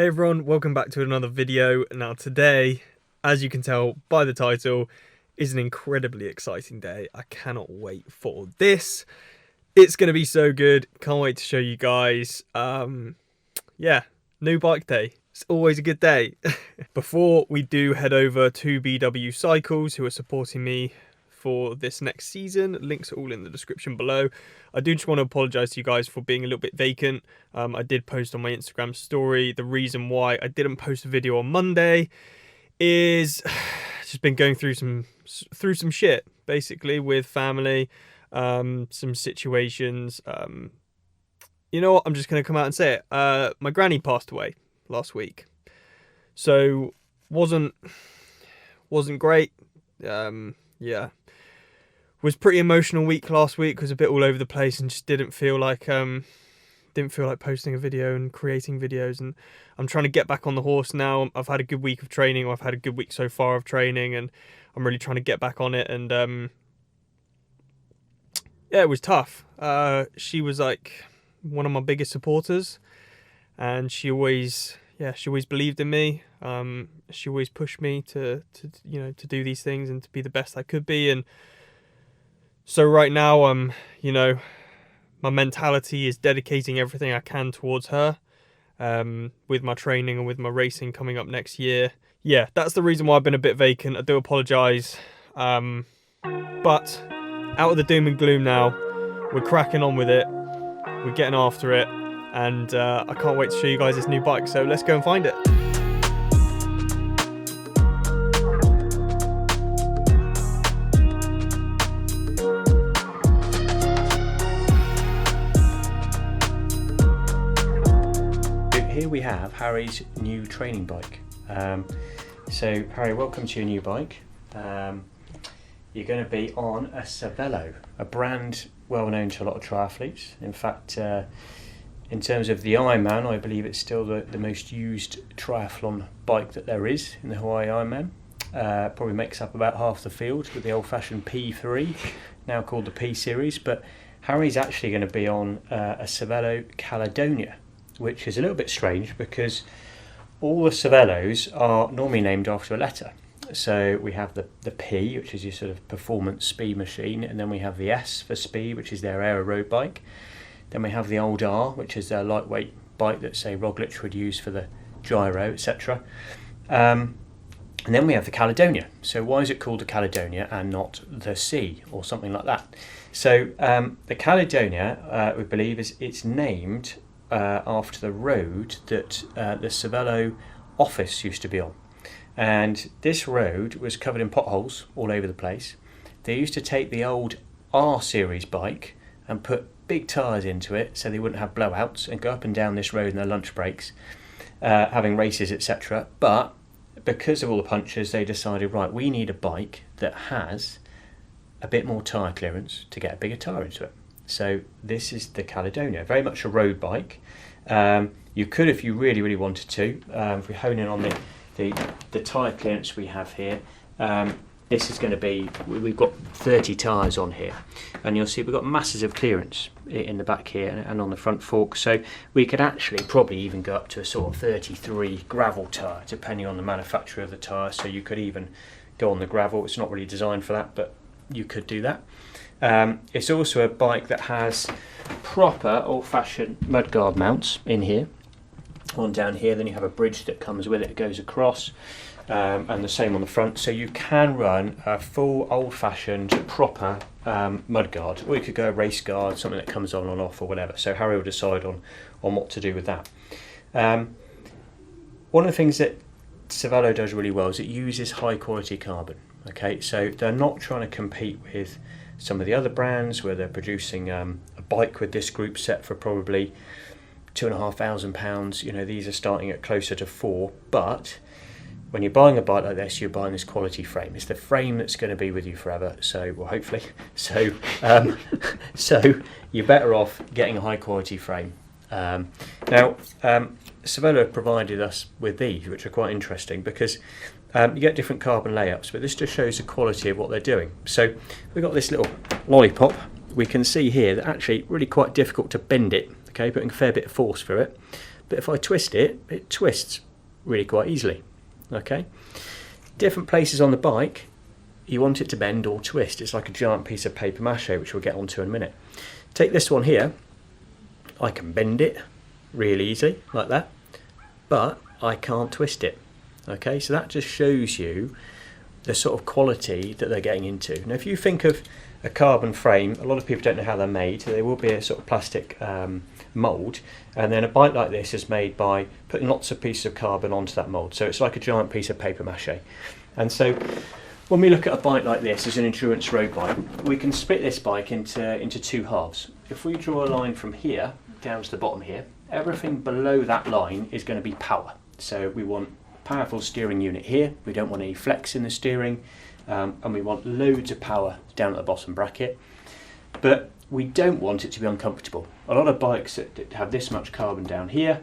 Hey everyone, welcome back to another video. Now today, as you can tell by the title, is an incredibly exciting day. I cannot wait for this. It's going to be so good. Can't wait to show you guys. Yeah, new bike day. It's always a good day. Before we do head over to BW Cycles, who are supporting me for this next season, links are all in the description below. I do just want to apologise to you guys for being a little bit vacant. I did post on my Instagram story. The reason why I didn't post a video on Monday is just been going through some shit, basically, with family, some situations. You know what? I'm just going to come out and say it. My granny passed away last week, so wasn't great. Yeah. Was pretty emotional week last week. Was a bit all over the place and just didn't feel like posting a video and creating videos. And I'm trying to get back on the horse now. I've had a good week of training, or I've had a good week so far of training, and I'm really trying to get back on it. And yeah, it was tough. She was like one of my biggest supporters, and she always believed in me. She always pushed me to do these things and to be the best I could be. And so right now, my mentality is dedicating everything I can towards her, with my training and with my racing coming up next year. Yeah, that's the reason why I've been a bit vacant. I do apologise. But out of the doom and gloom now, we're cracking on with it. We're getting after it. And I can't wait to show you guys this new bike. So let's go and find it. Here we have Harry's new training bike. So Harry, welcome to your new bike. You're going to be on a Cervelo, a brand well known to a lot of triathletes. In fact, in terms of the Ironman, I believe it's still the most used triathlon bike that there is in the Hawaii Ironman. Probably makes up about half the field with the old-fashioned P3, now called the P Series. But Harry's actually going to be on a Cervelo Caledonia, which is a little bit strange because all the Cervelos are normally named after a letter. So we have the P, which is your sort of performance speed machine, and then we have the S for speed, which is their aero road bike. Then we have the old R, which is their lightweight bike that, say, Roglic would use for the gyro, etc. And then we have the Caledonia. So why is it called the Caledonia and not the C or something like that? So the Caledonia, we believe, it's named after the road that the Cervelo office used to be on. And this road was covered in potholes all over the place. They used to take the old R series bike and put big tyres into it so they wouldn't have blowouts and go up and down this road in their lunch breaks, having races, etc. But because of all the punctures, they decided, right, we need a bike that has a bit more tyre clearance to get a bigger tyre into it. So this is the Caledonia, very much a road bike. You could, if you really, really wanted to, if we hone in on the tyre clearance we have here, this is going to be, we've got 30 tyres on here, and you'll see we've got masses of clearance in the back here and on the front fork. So we could actually probably even go up to a sort of 33 gravel tyre, depending on the manufacturer of the tyre. So you could even go on the gravel. It's not really designed for that, but you could do that. It's also a bike that has proper old-fashioned mudguard mounts in here, on down here. Then you have a bridge that comes with it, goes across, and the same on the front. So you can run a full old-fashioned proper mudguard, or you could go a race guard, something that comes on and off or whatever. So Harry will decide on what to do with that. One of the things that Cervelo does really well is it uses high-quality carbon. Okay, so they're not trying to compete with some of the other brands where they're producing a bike with this group set for probably £2,500. You know, these are starting at closer to £4,000. But when you're buying a bike like this, you're buying this quality frame. It's the frame that's going to be with you forever. So, well, hopefully. So, so you're better off getting a high quality frame. Now, Cervelo provided us with these, which are quite interesting because you get different carbon layups, but this just shows the quality of what they're doing. So we've got this little lollipop. We can see here that actually really quite difficult to bend it, okay, putting a fair bit of force through it. but if I twist it, it twists really quite easily. Okay, different places on the bike, you want it to bend or twist. It's like a giant piece of paper mache, which we'll get onto in a minute. Take this one here, I can bend it really easily, like that, but I can't twist it. Okay, so that just shows you the sort of quality that they're getting into. Now, if you think of a carbon frame, a lot of people don't know how they're made. They will be a sort of plastic mould, and then a bike like this is made by putting lots of pieces of carbon onto that mould. So it's like a giant piece of paper mache. And so when we look at a bike like this as an endurance road bike, we can split this bike into two halves. If we draw a line from here down to the bottom here, everything below that line is going to be power. So we want a powerful steering unit here, we don't want any flex in the steering, and we want loads of power down at the bottom bracket, but we don't want it to be uncomfortable. A lot of bikes that have this much carbon down here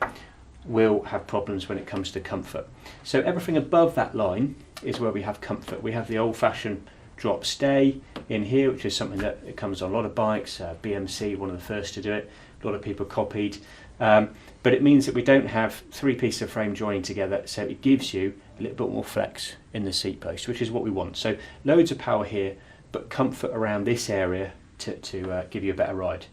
will have problems when it comes to comfort. So everything above that line is where we have comfort. We have the old-fashioned drop stay in here, which is something that it comes on a lot of bikes. BMC, one of the first to do it, a lot of people copied, but it means that we don't have three pieces of frame joining together, so it gives you a little bit more flex in the seat post, which is what we want. So loads of power here, but comfort around this area to give you a better ride.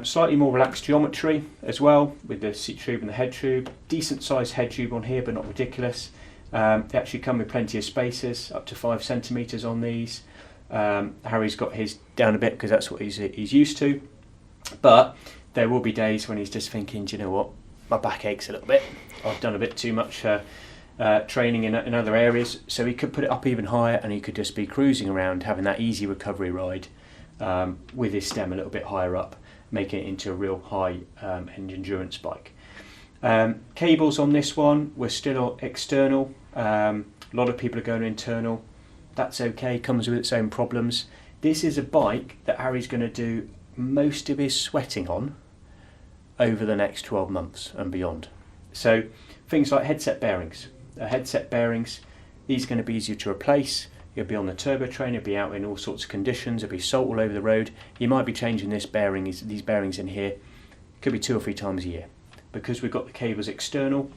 Slightly more relaxed geometry as well, with the seat tube and the head tube. Decent sized head tube on here, but not ridiculous. They actually come with plenty of spaces, up to 5 centimetres on these. Harry's got his down a bit because that's what he's used to, but there will be days when he's just thinking, do you know what, my back aches a little bit, I've done a bit too much training in other areas, so he could put it up even higher and he could just be cruising around having that easy recovery ride with his stem a little bit higher up, making it into a real high end endurance bike. Cables on this one were still external. A lot of people are going internal. That's okay, comes with its own problems. This is a bike that Harry's going to do most of his sweating on over the next 12 months and beyond. So things like headset bearings. These are going to be easier to replace. You'll be on the turbo train, you'll be out in all sorts of conditions, there'll be salt all over the road. You might be changing these bearings in here, could be 2 or 3 times a year. Because we've got the cables external,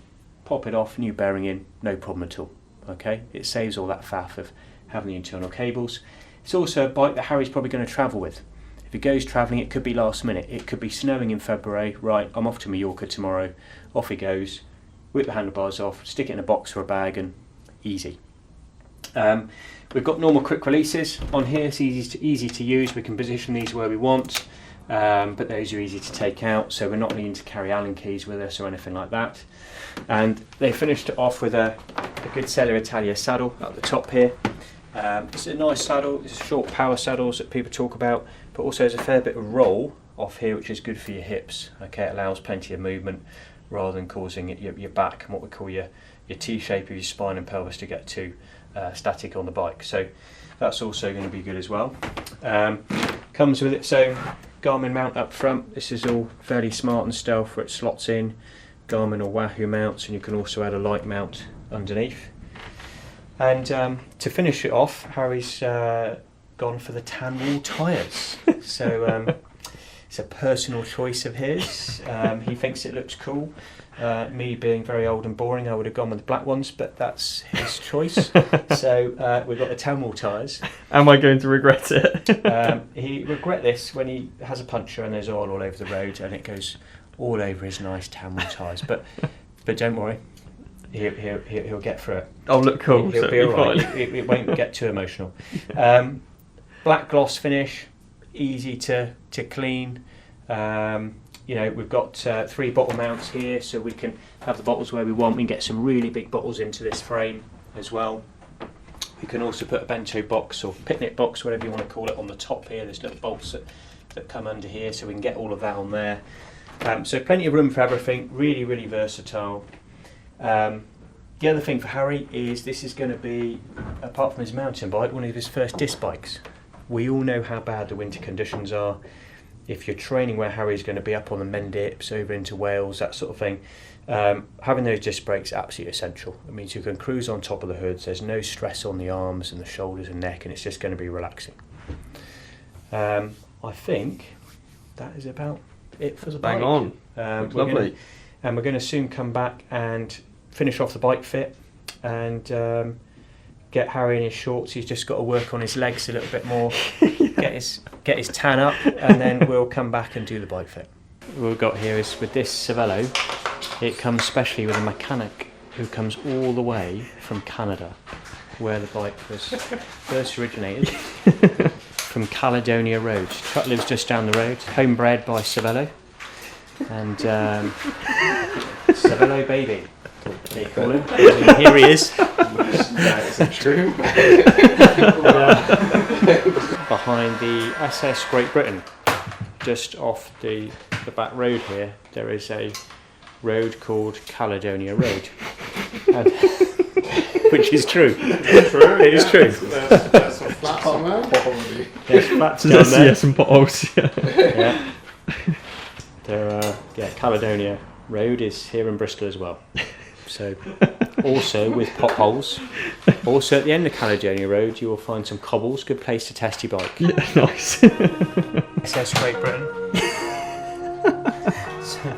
pop it off, new bearing in, no problem at all. Okay, it saves all that faff of having the internal cables. It's also a bike that Harry's probably going to travel with. If he goes travelling, it could be last minute. It could be snowing in February. Right, I'm off to Mallorca tomorrow. Off he goes, whip the handlebars off, stick it in a box or a bag, and easy. We've got normal quick releases on here. It's easy to use. We can position these where we want, but those are easy to take out, so we're not needing to carry Allen keys with us or anything like that. And they finished it off with a good Selle Italia saddle at the top here. It's a nice saddle. It's short power saddles that people talk about, but also there's a fair bit of roll off here, which is good for your hips. Okay, it allows plenty of movement rather than causing your back and what we call your T-shape of your spine and pelvis to get too static on the bike. So that's also going to be good as well. Comes with its own Garmin mount up front. This is all fairly smart and stealth where it slots in. Garmin or Wahoo mounts, and you can also add a light mount underneath. And to finish it off, Harry's gone for the tan wool tyres. So it's a personal choice of his. He thinks it looks cool. Me being very old and boring, I would have gone with the black ones, but that's his choice. So we've got the tan wool tyres. Am I going to regret it? He regret this when he has a puncture and there's oil all over the road and it goes all over his nice tan wool tyres. But don't worry. He'll get through it. Oh, look cool. He'll be alright. It won't get too emotional. Black gloss finish, easy to clean. We've got 3 bottle mounts here, so we can have the bottles where we want. We can get some really big bottles into this frame as well. We can also put a bento box or picnic box, whatever you want to call it, on the top here. There's little bolts that come under here, so we can get all of that on there. So plenty of room for everything. Really, really versatile. The other thing for Harry is this is going to be, apart from his mountain bike, one of his first disc bikes. We all know how bad the winter conditions are. If you're training where Harry's going to be up on the Mendips, over into Wales, that sort of thing, having those disc brakes is absolutely essential. It means you can cruise on top of the hoods, there's no stress on the arms and the shoulders and neck, and it's just going to be relaxing. I think that is about it for the bike. Bang on. Lovely. and we're going to soon come back and finish off the bike fit and get Harry in his shorts. He's just got to work on his legs a little bit more, get his tan up, and then we'll come back and do the bike fit. What we've got here is with this cervelo, it comes specially with a mechanic who comes all the way from Canada, where the bike was first originated, from Caledonia Road. Chuck lives just down the road, homebred by Cervelo, and Cervelo baby, they call him. And here he is. That isn't true. Behind the SS Great Britain, just off the back road here, there is a road called Caledonia Road, which is true. It is true. There's some flats on there. Probably. There's flats down Let's there. see some potholes. Yeah. Caledonia Road is here in Bristol as well. So, also with potholes. Also at the end of Caledonia Road, you will find some cobbles. Good place to test your bike. Yeah, nice. SS Great Britain. So-